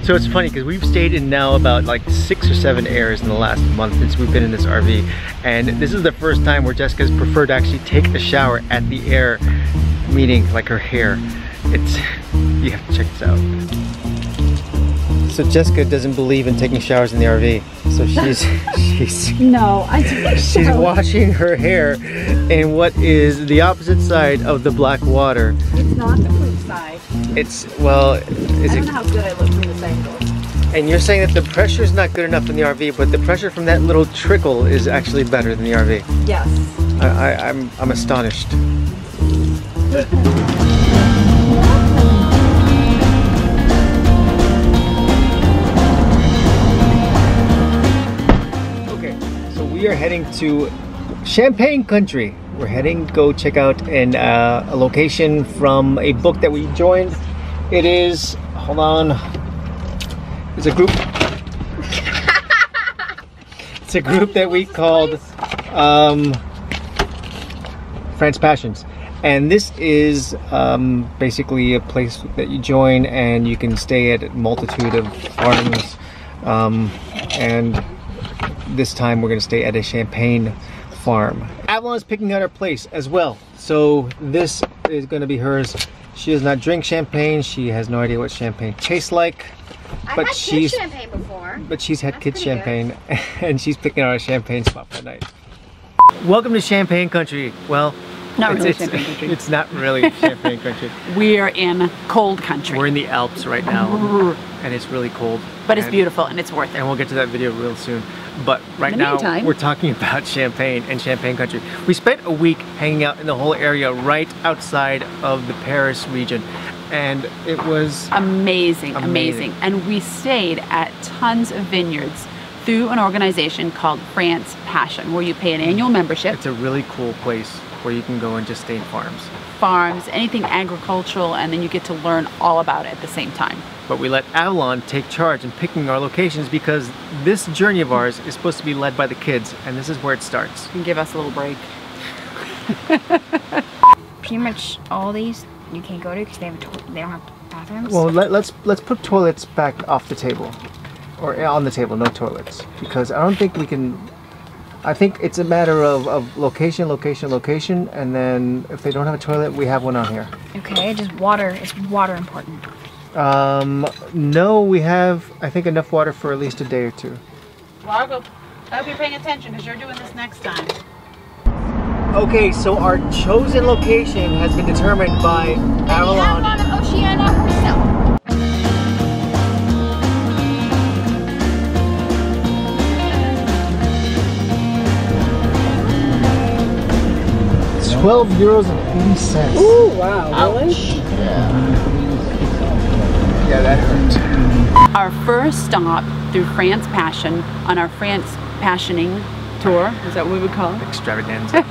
So it's funny because we've stayed in now about like 6 or 7 airs in the last month since we've been in this RV. And this is the first time where Jessica's preferred to actually take a shower at the air, meaning like her hair. It's, you have to check this out. So Jessica doesn't believe in taking showers in the RV. So she's no, I take she's washing her hair in what is the opposite side of the black water. It's not the poop side. It's, well, I don't know how good I look from this angle. And you're saying that the pressure is not good enough in the RV, but the pressure from that little trickle is actually better than the RV. Yes. I'm astonished. Okay, so we are heading to Champagne country. We're heading to go check out a location from a book that we joined. It is, hold on, it's a group. It's a group that we called France Passions. And this is basically a place that you join and you can stay at a multitude of farms. And this time we're going to stay at a champagne farm. Avalon is picking out our place as well. So this is going to be hers. She does not drink champagne. She has no idea what champagne tastes like. I've had kids champagne before. But she's had kids champagne and she's picking out a champagne spot for the night. Welcome to Champagne country. Well, not really champagne country. It's not really champagne country. We are in cold country. We're in the Alps right now and it's really cold. But it's beautiful and it's worth it. And we'll get to that video real soon. But right now we're talking about Champagne and Champagne country. We spent a week hanging out in the whole area right outside of the Paris region. And it was amazing. And we stayed at tons of vineyards through an organization called France Passion, where you pay an annual membership. It's a really cool place where you can go and just stay in farms, anything agricultural, and then you get to learn all about it at the same time. But we let Avalon take charge in picking our locations because this journey of ours is supposed to be led by the kids, and this is where it starts. You can give us a little break. Pretty much all these you can't go to because they don't have bathrooms. Well, let's put toilets back off the table, or on the table, no toilets, because I don't think we can. I think it's a matter of location, and then if they don't have a toilet, we have one on here. Okay, just water. Is water important? No, we have, I think, enough water for at least a day or two. Largo, I hope you're paying attention because you're doing this next time. Okay, so our chosen location has been determined by Avalon. Avalon of Oceania herself. €12.80. Ooh, wow, really? Yeah, that hurt. Our first stop through France Passion on our France Passioning tour, is that what we would call it? Extravaganza.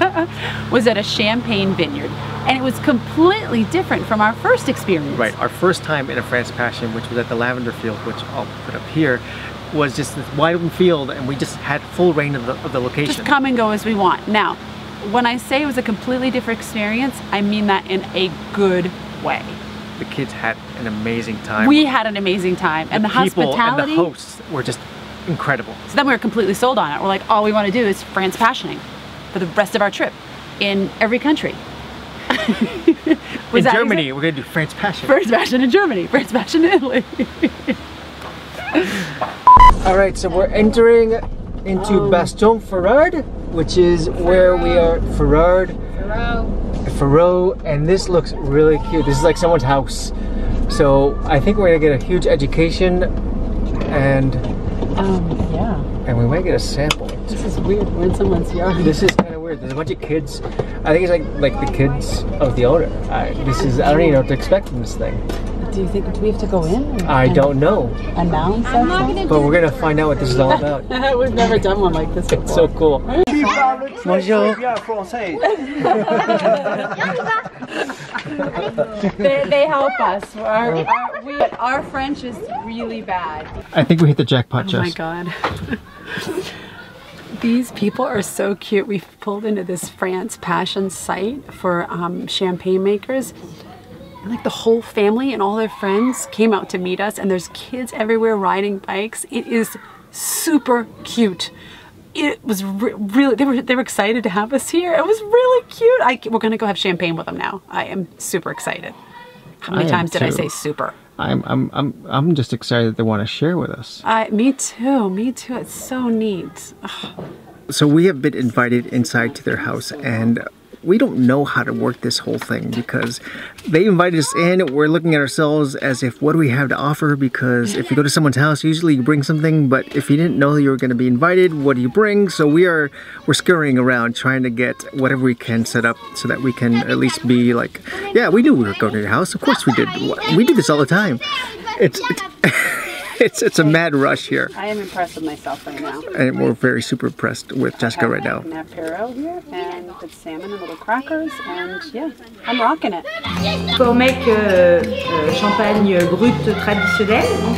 Was at a champagne vineyard. And it was completely different from our first experience. Right, our first time in a France Passion, which was at the lavender field, which I'll put up here, was just this wide open field and we just had full reign of the location. Just come and go as we want. Now, when I say it was a completely different experience, I mean that in a good way. The kids had an amazing time. We had an amazing time. And the people hospitality and the hosts were just incredible. So then we were completely sold on it. We're like, all we want to do is France Passioning for the rest of our trip in every country. In Germany, we're going to do France Passion. France Passion in Germany, France Passion in Italy. All right, so we're entering into Baston Ferrard, which is where we are. Ferrard, and this looks really cute. This is like someone's house. So I think we're gonna get a huge education and yeah. And we might get a sample. This is weird. We're in someone's yard. This is kind of weird. There's a bunch of kids. I think it's like the kids of the owner. I don't even know what to expect from this thing. Do you think, do we have to go in? I don't know. Announce that? But we're gonna find out what this is all about. We've never done one like this before. It's so cool. Bonjour. They help us. Our French is really bad. I think we hit the jackpot, Jess. Oh my god. These people are so cute. We've pulled into this France Passion site for champagne makers. And like the whole family and all their friends came out to meet us, and there's kids everywhere riding bikes. It is super cute. It was really, they were excited to have us here. It was really cute. We're gonna go have champagne with them now. I am super excited. How many times did I say super? I'm just excited that they want to share with us. Me too. It's so neat. Ugh. So we have been invited inside to their house, and we don't know how to work this whole thing because they invited us in. We're looking at ourselves as if, what do we have to offer? Because if you go to someone's house, usually you bring something, but if you didn't know you were going to be invited, what do you bring? So we're scurrying around trying to get whatever we can set up so that we can at least be like, yeah, we knew we were going to your house. Of course we did. We do this all the time. It's a mad rush here. I am impressed with myself right now. And we're very super impressed with Jessica right now. I have Perro here and with salmon and little crackers, and yeah, I'm rocking it. For make champagne brut traditionnel,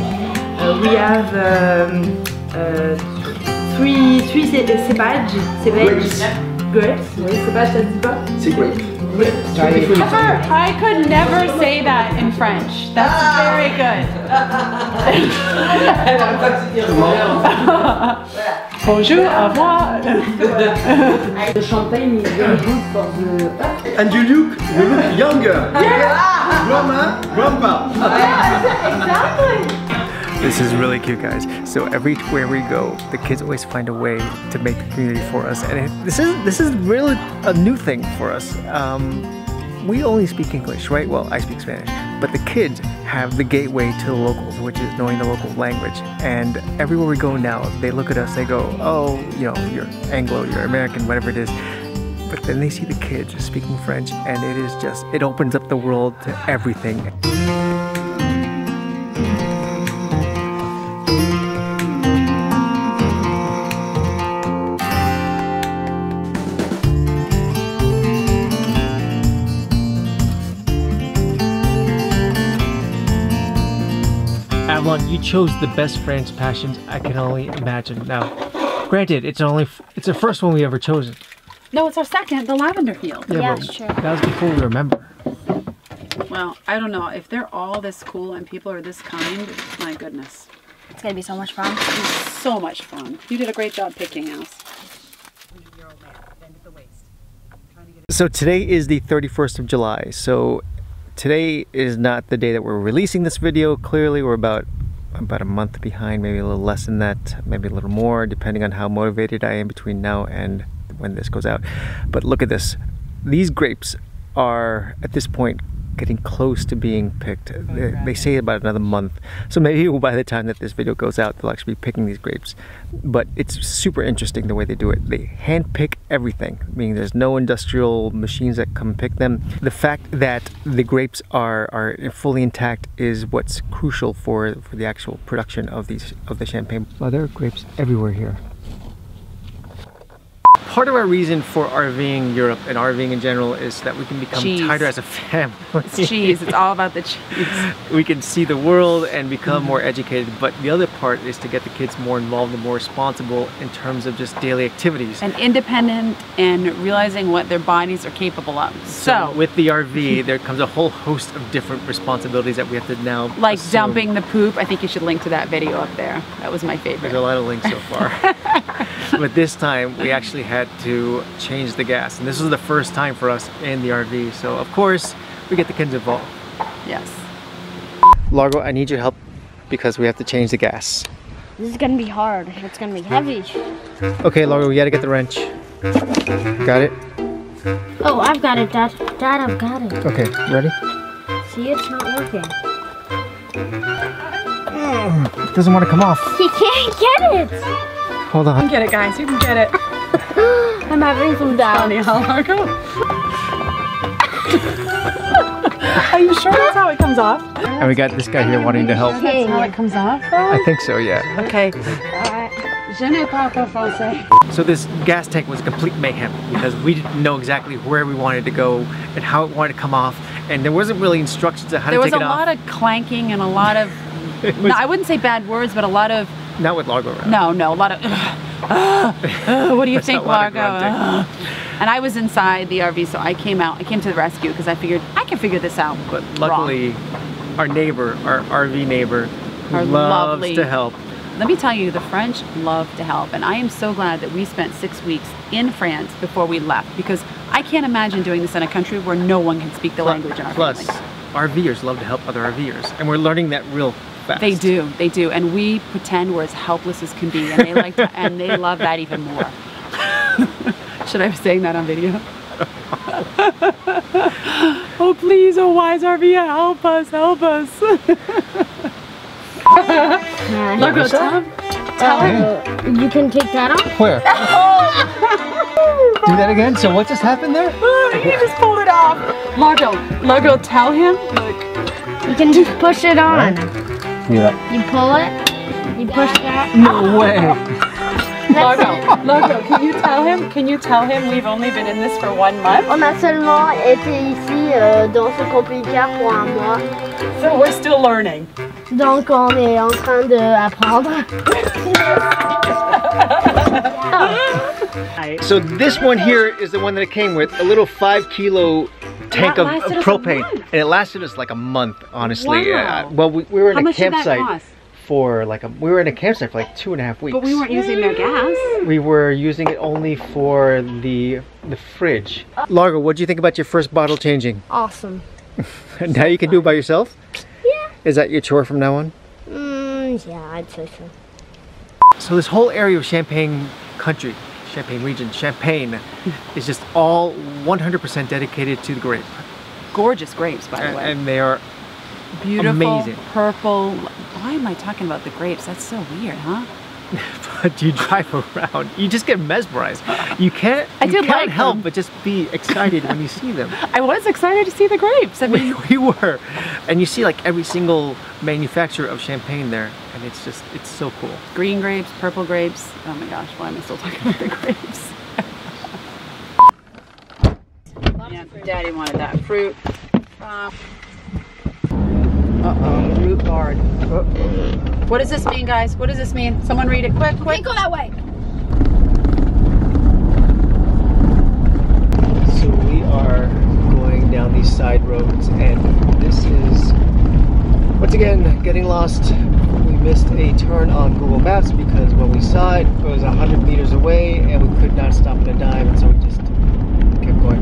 we have three cépages. Grapes. Oui, cépage, ça se dit pas? C'est grape. I could never say that in French. That's very good. Bonjour, au revoir. The champagne is very good for the... And you look younger. Yeah. Grandpa. Yeah, exactly. This is really cute, guys. So everywhere we go, the kids always find a way to make the community for us, and this is really a new thing for us. We only speak English, right? Well, I speak Spanish, but the kids have the gateway to the locals, which is knowing the local language. And everywhere we go now, they look at us, they go, oh, you know, you're Anglo, you're American, whatever it is. But then they see the kids speaking French, and it opens up the world to everything. Avalon, you chose the best French passions I can only imagine. Now, granted, it's the first one we ever chosen. No, it's our second, the lavender field. Yeah, that's true. That was before we remember. Well, I don't know. If they're all this cool and people are this kind, my goodness. It's gonna be so much fun. It's so much fun. You did a great job picking us. So today is the 31st of July. So today is not the day that we're releasing this video. Clearly we're about a month behind, maybe a little less than that, maybe a little more, depending on how motivated I am between now and when this goes out. But look at this. These grapes are at this point getting close to being picked. They say about another month. So maybe by the time that this video goes out, they'll actually be picking these grapes. But it's super interesting the way they do it. They hand pick everything, meaning there's no industrial machines that come pick them. The fact that the grapes are fully intact is what's crucial for the actual production of the champagne. Well, there are grapes everywhere here. Part of our reason for RVing Europe and RVing in general is that we can become tighter as a family. It's cheese. It's all about the cheese. We can see the world and become more educated, but the other part is to get the kids more involved and more responsible in terms of just daily activities. And independent and realizing what their bodies are capable of. So with the RV, there comes a whole host of different responsibilities that we have to now like assume. Dumping the poop. I think you should link to that video up there. That was my favorite. There's a lot of links so far. But this time we actually had to change the gas, and this was the first time for us in the RV, so of course we get the kids involved. Yes. Largo, I need your help because we have to change the gas. This is gonna be hard. It's gonna be heavy. Okay, Largo, we gotta get the wrench. Got it? Oh, I've got it, Dad. Dad, I've got it. Okay, ready? See, it's not working. It doesn't want to come off. He can't get it. Hold on. You can get it, guys. You can get it. I'm having some doubts. Funny, huh, Largo? Are you sure that's how it comes off? And we got this guy here wanting to help. That's how it comes off? I think so, yeah. Okay. Je ne parle pas français. So this gas tank was complete mayhem because we didn't know exactly where we wanted to go and how it wanted to come off, and there wasn't really instructions on how to take it off. There was a lot of clanking and a lot of, no, I wouldn't say bad words, but a lot of Not with Largo around. No, a lot of. What do you think, Largo? And I was inside the RV, so I came out. I came to the rescue because I figured I can figure this out. But luckily, our neighbor, our RV neighbor, who loves to help. Let me tell you, the French love to help, and I am so glad that we spent 6 weeks in France before we left, because I can't imagine doing this in a country where no one can speak the language in our family. Plus, RVers love to help other RVers, and we're learning that real fast. They do, and we pretend we're as helpless as can be, and they like to, and they love that even more. Should I be saying that on video? Oh please, oh wise RV, help us, help us. Largo, tell him. You can take that off? Where? Do that again? So what just happened there? He just pulled it off. Largo, tell him. Look. You can just push it on. Yeah. You pull it, you push that. No way. Largo, can you tell him we've only been in this for 1 month? On a seulement été ici dans ce camping-car pour 1 mois. So we're still learning. Donc on est en train d'apprendre. So this one here is the one that it came with, a little 5-kilo tank of propane, and it lasted us like a month, honestly. Wow. Well, we were in How a much did that campsite cost? for like we were in a campsite for like 2.5 weeks. But we weren't using their gas. We were using it only for the fridge. Largo, what do you think about your first bottle changing? Awesome. Now you can do it by yourself? Yeah. Is that your chore from now on? Yeah, I'd say so. So this whole area of Champagne country, Champagne region, Champagne, is just all 100% dedicated to the grape. Gorgeous grapes, by the way. And they are beautiful, amazing. Purple. Why am I talking about the grapes? That's so weird, huh? But you drive around, you just get mesmerized. You can't help but just be excited when you see them. I was excited to see the grapes. I mean, we were. And you see like every single manufacturer of champagne there, and it's just, it's so cool. Green grapes, purple grapes. Oh my gosh, why am I still talking about the grapes? Yeah, Daddy wanted that fruit. Uh-oh, root guard. What does this mean, guys? What does this mean? Someone read it quick. Can't go that way. So we are going down these side roads, and this is, once again, getting lost. We missed a turn on Google Maps because when we saw it, it was 100 meters away, and we could not stop on a dime, and so we just kept going.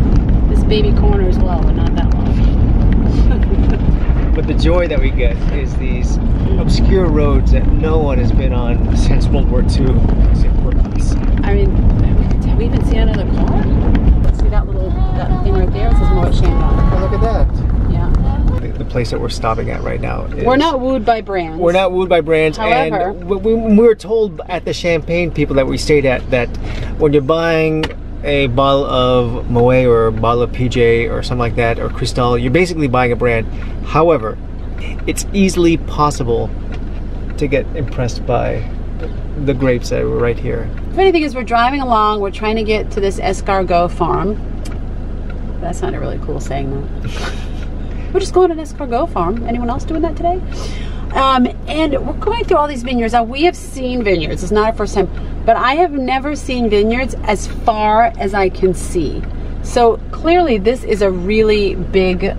This baby corner as well, but not that long. But the joy that we get is these obscure roads that no one has been on since World War II, except for us. I mean, have we even seen another car? See that thing right there? It says Moet and Chandon. Oh, look at that. Yeah. The place that we're stopping at right now is... We're not wooed by brands. We're not wooed by brands. However, and we were told at the Champagne people that we stayed at that when you're buying a bottle of Moet or a bottle of PJ or something like that, or Cristal, you're basically buying a brand. However, it's easily possible to get impressed by the grapes that are right here. The funny thing is, we're driving along, we're trying to get to this Escargot Farm. That sounded really cool saying that. We're just going to an Escargot Farm. Anyone else doing that today? And we're going through all these vineyards. Now, we have seen vineyards. It's not our first time. But I have never seen vineyards as far as I can see. So clearly this is a really big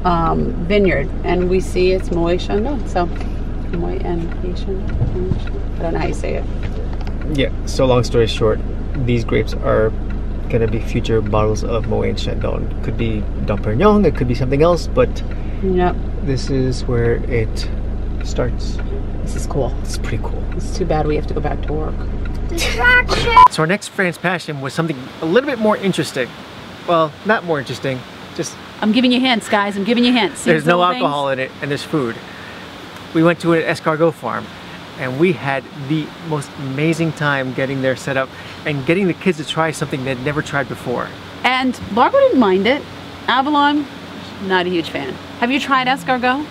vineyard. And we see it's Moet and Chandon. So, Moet and Chandon. I don't know how you say it. Yeah, so long story short, these grapes are going to be future bottles of Moet and Chandon. Could be Dom Perignon, it could be something else, but yep. This is where it starts. This is cool. It's pretty cool. It's too bad we have to go back to work. Distraction! So our next France passion was something a little bit more interesting. Well, not more interesting, just... I'm giving you hints, guys. I'm giving you hints. See, there's no alcohol in it, and there's food. We went to an Escargot Farm, and we had the most amazing time getting there set up and getting the kids to try something they'd never tried before. And Largo didn't mind it. Avalon, not a huge fan. Have you tried escargot?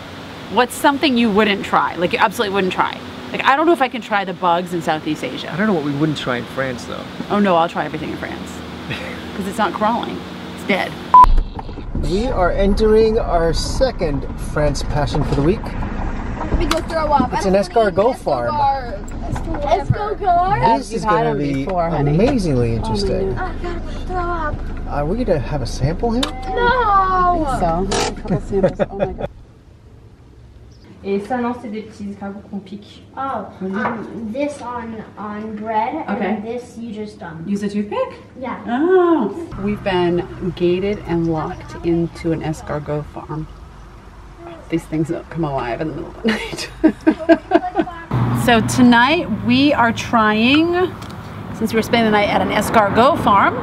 What's something you wouldn't try? Like you absolutely wouldn't try? Like I don't know if I can try the bugs in Southeast Asia. I don't know what we wouldn't try in France though. Oh no, I'll try everything in France. Because it's not crawling, it's dead. We are entering our second France passion for the week. I'm gonna go throw up. It's an escargot farm. Escargot? This is going to be amazingly interesting. I gotta throw up. Are we going to have a sample here? No! So, a couple samples. Oh my god. Et ça, non, c'est des petits escargots qu'on pique. Oh, this on bread, Okay. and this you just Use a toothpick? yeah. Oh. We've been gated and locked into an escargot farm. These things don't come alive in the middle of the night. So tonight we are trying, since we're spending the night at an escargot farm,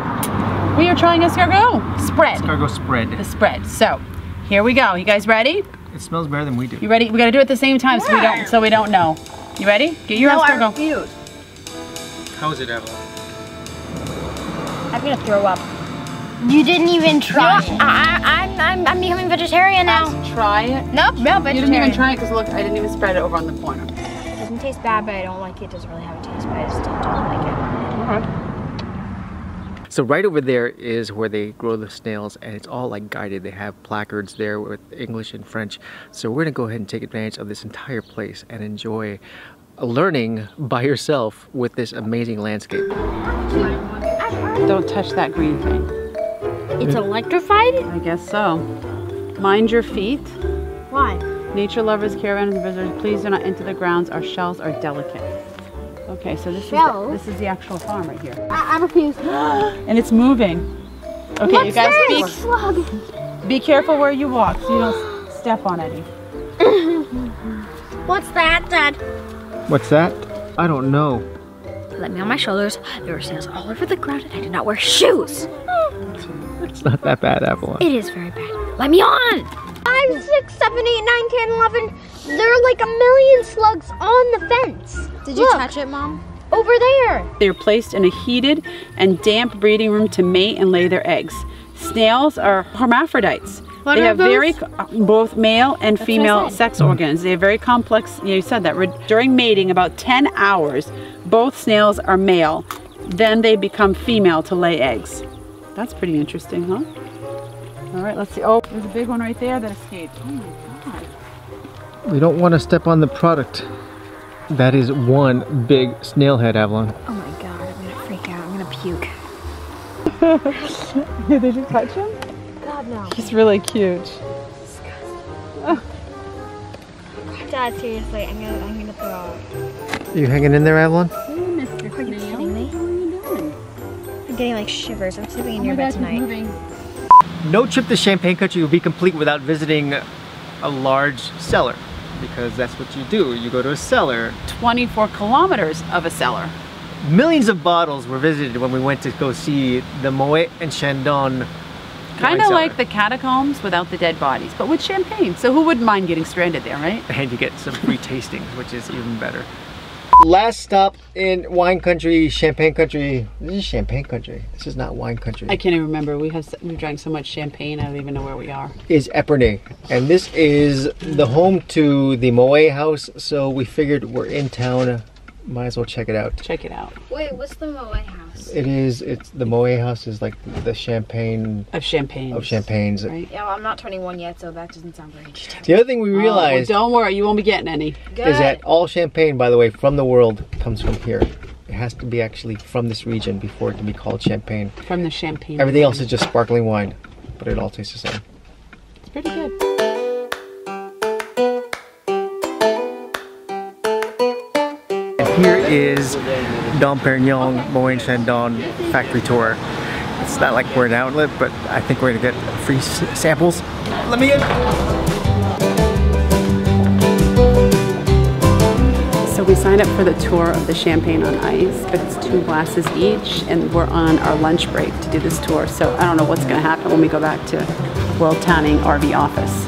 we are trying escargot spread. Escargot spread. The spread. So here we go. You guys ready? It smells better than we do. You ready? We gotta do it at the same time so we don't know. You ready? Get your escargot. How is it, Avalon? I'm gonna throw up. You didn't even try. I'm becoming vegetarian now. Let's try it. Nope, no vegetarian. You didn't even try it because look, I didn't even spread it over on the corner. It doesn't taste bad, but I don't like it. It doesn't really have a taste, but I just don't like it. So right over there is where they grow the snails, and it's all like guided. They have placards there with English and French. So we're gonna go ahead and take advantage of this entire place and enjoy learning by yourself with this amazing landscape. Don't touch that green thing. It's electrified? I guess so. Mind your feet. Why? Nature lovers, caravans, and visitors, please do not enter the grounds. Our shells are delicate. Okay, so this is the actual farm right here. I refuse. And it's moving. Okay, you guys be careful where you walk so you don't step on any. What's that, Dad? What's that? I don't know. Let me on my shoulders. There were snails all over the ground and I did not wear shoes. It's not that bad, Avalon. It is very bad. Let me on! 5, 6, 7, 8, 9, 10, 11. There are like a million slugs on the fence. Did you touch it, Mom? Over there. They are placed in a heated and damp breeding room to mate and lay their eggs. Snails are hermaphrodites. They have both male and female sex organs. They have very complex, you said that, during mating about 10 hours, both snails are male. Then they become female to lay eggs. That's pretty interesting, huh? All right, let's see. Oh, there's a big one right there that escaped. Oh my God. We don't want to step on the product. That is one big snail head, Avalon. Oh my God, I'm gonna freak out. I'm gonna puke. Did you touch him? God, no. He's really cute. Dad, seriously, I'm gonna throw up. Are you hanging in there, Avalon? Are you kidding me? I'm getting like shivers. I'm sleeping in your bed tonight. No trip to Champagne country will be complete without visiting a large cellar, because that's what you do. You go to a cellar. 24 kilometers of a cellar. Millions of bottles were visited when we went to go see the Moet and Chandon. Kind of like the catacombs without the dead bodies, but with champagne. So who wouldn't mind getting stranded there, right? And you get some free tastings, which is even better. Last stop in wine country, Champagne country. This is Champagne country. This is not wine country. I can't even remember. We drank so much champagne, I don't even know where we are. Is Epernay, and this is the home to the Moet house. So we figured we're in town, might as well check it out. Check it out. Wait, what's the Moet house? It's the Moet house is like the champagne of champagnes. Of champagnes. Right? Yeah, well, I'm not 21 yet, so that doesn't sound very interesting. The other thing we realized well, don't worry, you won't be getting any. Is that all champagne, by the way, from the world comes from here. It has to be actually from this region before it can be called champagne. From the champagne. Everything else is just sparkling wine, but it all tastes the same. It's pretty good. Here is Dom Perignon Moet and Chandon factory tour. It's not like we're an outlet, but I think we're gonna get free samples. Let me in. So we signed up for the tour of the champagne on ice, but it's 2 glasses each, and we're on our lunch break to do this tour. So I don't know what's gonna happen when we go back to WorldTowning RV office.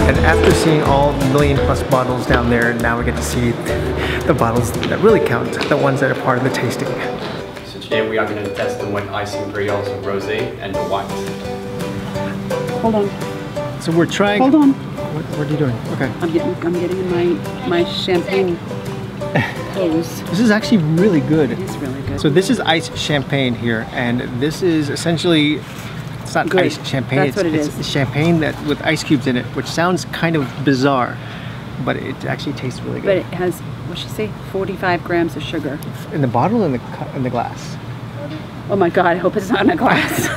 And after seeing all million-plus bottles down there, now we get to see the bottles that really count, the ones that are part of the tasting. So today we are going to test the wet icing varietals of rosé and the white. Hold on. So we're trying. Hold on. What are you doing? Okay. I'm getting in my champagne hose. This is actually really good. It is really good. So this is iced champagne here, and this is essentially, it's not Good. iced champagne. That's what it is. It's champagne that with ice cubes in it, which sounds kind of bizarre, but it actually tastes really But good. it has, what'd she say, 45 grams of sugar. In the bottle and in the glass. Oh my God, I hope it's not in a glass.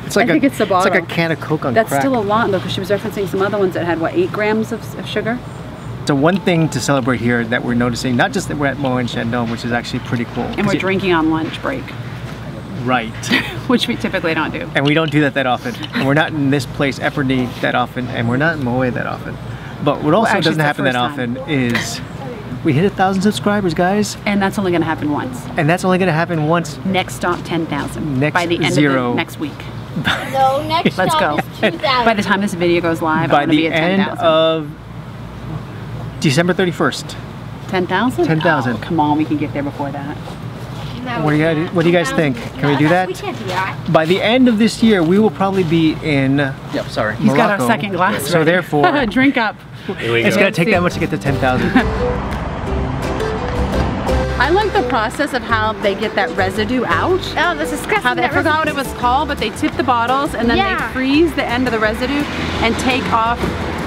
It's like I think it's the bottle. It's like a can of Coke on That's crack. still a lot though, because she was referencing some other ones that had, what, 8 grams of sugar? So one thing to celebrate here that we're noticing, not just that we're at Moet and Chandon, which is actually pretty cool. And we're drinking on lunch break, Right. which we typically don't do. And we don't do that often. And we're not in this place, Epernay, that often, and we're not in Moet that often. But what also actually, doesn't it's the happen that first often is we hit 1,000 subscribers, guys. And that's only gonna happen once. And that's only gonna happen once. Next stop, 10,000. Next by the end zero. of the next week. No, next Let's stop go. is 2,000. By the time this video goes live, By I'm gonna be the at end 10,000. of December 31st. 10,000? 10,000. Oh, come on, we can get there before that. No, What do you guys think? Can we do that? We can't do that. By the end of this year, we will probably be in Yep, sorry. He's got our Morocco. second glass. So ready. therefore, drink up. Here we it's go. gonna take that much to get to 10,000. I like the process of how they get that residue out. Oh, that's disgusting. How they, I forgot what it was called, but they tip the bottles and then Yeah. they freeze the end of the residue and take off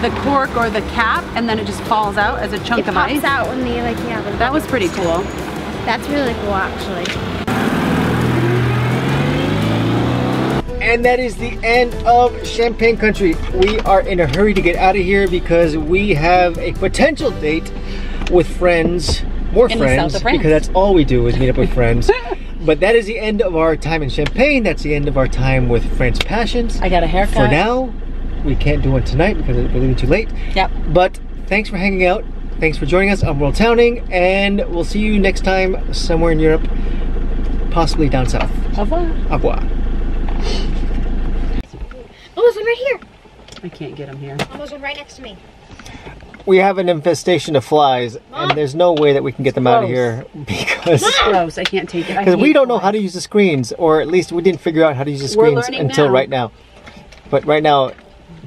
the cork or the cap, and then it just falls out as a chunk It of pops ice. out when they like, yeah. when That was pretty cool. That's really cool, actually. And that is the end of Champagne Country. We are in a hurry to get out of here because we have a potential date with friends, more In the friends, south of France. because that's all we do is meet up with friends. But that is the end of our time in Champagne. That's the end of our time with France Passions. I got a haircut. For now, we can't do one tonight because we're leaving too late. Yep. But thanks for hanging out. Thanks for joining us on Worldtowning, and we'll see you next time somewhere in Europe, possibly down south. Au revoir. Au revoir. Oh, there's one right here. I can't get him here. Oh, there's one right next to me. We have an infestation of flies, and there's no way that we can get them out of Gross. here because Gross, I can't take it. because we don't know how to use the screens, or at least we didn't figure out how to use the We're screens learning until now. right now. But right now,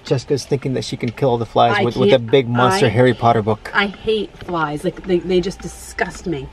Jessica's thinking that she can kill the flies I with a can't- big monster I- Harry Potter book. I hate flies. Like they just disgust me.